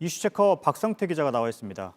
이슈체커 박성태 기자가 나와 있습니다.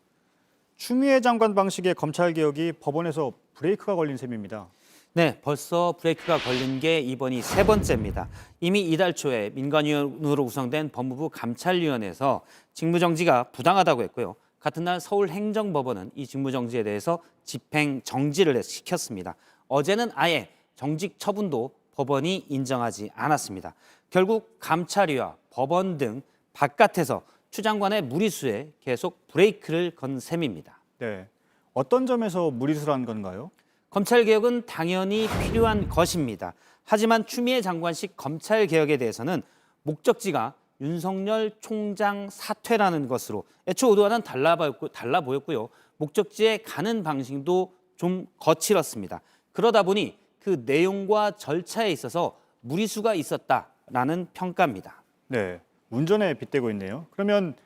추미애 장관 방식의 검찰개혁이 법원에서 브레이크가 걸린 셈입니다. 네, 벌써 브레이크가 걸린 게 이번이 세 번째입니다. 이미 이달 초에 민간위원으로 구성된 법무부 감찰위원회에서 직무정지가 부당하다고 했고요. 같은 날 서울행정법원은 이 직무정지에 대해서 집행정지를 시켰습니다. 어제는 아예 정직 처분도 법원이 인정하지 않았습니다. 결국 감찰위와 법원 등 바깥에서 추 장관의 무리수에 계속 브레이크를 건 셈입니다. 네, 어떤 점에서 무리수란 건가요? 검찰개혁은 당연히 필요한 것입니다. 하지만 추미애 장관식 검찰개혁에 대해서는 목적지가 윤석열 총장 사퇴라는 것으로 애초 의도와는 달라 보였고요. 목적지에 가는 방식도 좀 거칠었습니다. 그러다 보니 그 내용과 절차에 있어서 무리수가 있었다라는 평가입니다. 네, 운전에 빗대고 있네요. 그러면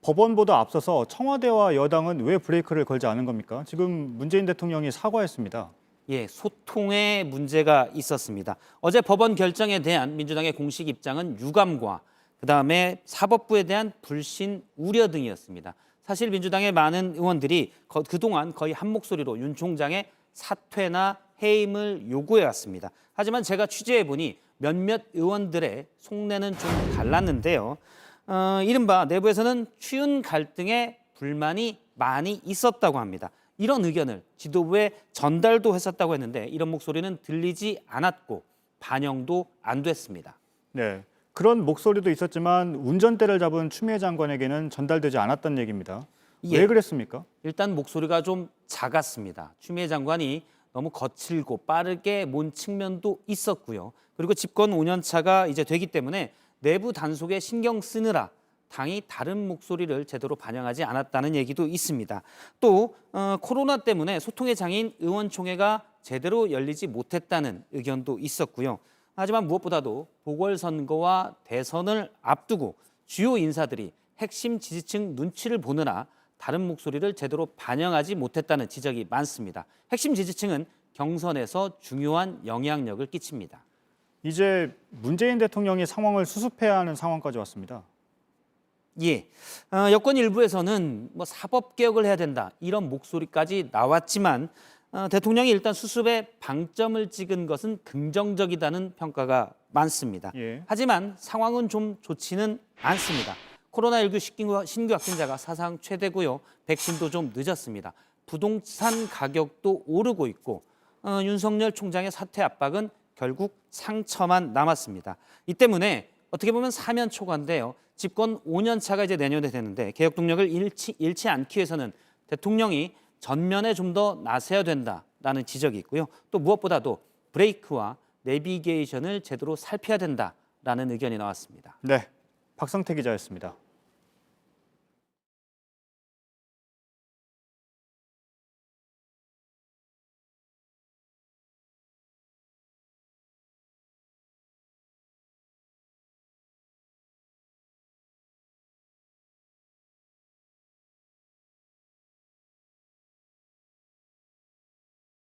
법원보다 앞서서 청와대와 여당은 왜 브레이크를 걸지 않은 겁니까? 지금 문재인 대통령이 사과했습니다. 예, 소통에 문제가 있었습니다. 어제 법원 결정에 대한 민주당의 공식 입장은 유감과 그다음에 사법부에 대한 불신, 우려 등이었습니다. 사실 민주당의 많은 의원들이 그동안 거의 한 목소리로 윤 총장의 사퇴나 해임을 요구해왔습니다. 하지만 제가 취재해보니 몇몇 의원들의 속내는 좀 달랐는데요. 이른바 내부에서는 추윤 갈등에 불만이 많이 있었다고 합니다. 이런 의견을 지도부에 전달도 했었다고 했는데 이런 목소리는 들리지 않았고 반영도 안 됐습니다. 네, 그런 목소리도 있었지만 운전대를 잡은 추미애 장관에게는 전달되지 않았던 얘기입니다. 예. 왜 그랬습니까? 일단 목소리가 좀 작았습니다. 추미애 장관이 너무 거칠고 빠르게 몬 측면도 있었고요. 그리고 집권 5년 차가 이제 되기 때문에 내부 단속에 신경 쓰느라 당이 다른 목소리를 제대로 반영하지 않았다는 얘기도 있습니다. 또 코로나 때문에 소통의 장인 의원총회가 제대로 열리지 못했다는 의견도 있었고요. 하지만 무엇보다도 보궐선거와 대선을 앞두고 주요 인사들이 핵심 지지층 눈치를 보느라 다른 목소리를 제대로 반영하지 못했다는 지적이 많습니다. 핵심 지지층은 경선에서 중요한 영향력을 끼칩니다. 이제 문재인 대통령이 상황을 수습해야 하는 상황까지 왔습니다. 예, 여권 일부에서는 사법 개혁을 해야 된다 이런 목소리까지 나왔지만 대통령이 일단 수습에 방점을 찍은 것은 긍정적이다는 평가가 많습니다. 예. 하지만 상황은 좀 좋지는 않습니다. 코로나19 신규 확진자가 사상 최대고요. 백신도 좀 늦었습니다. 부동산 가격도 오르고 있고 윤석열 총장의 사퇴 압박은 결국 상처만 남았습니다. 이 때문에 어떻게 보면 사면초가인데요. 집권 5년 차가 이제 내년에 되는데 개혁 동력을 잃지 않기 위해서는 대통령이 전면에 좀 더 나서야 된다라는 지적이 있고요. 또 무엇보다도 브레이크와 내비게이션을 제대로 살펴야 된다라는 의견이 나왔습니다. 네, 박성태 기자였습니다.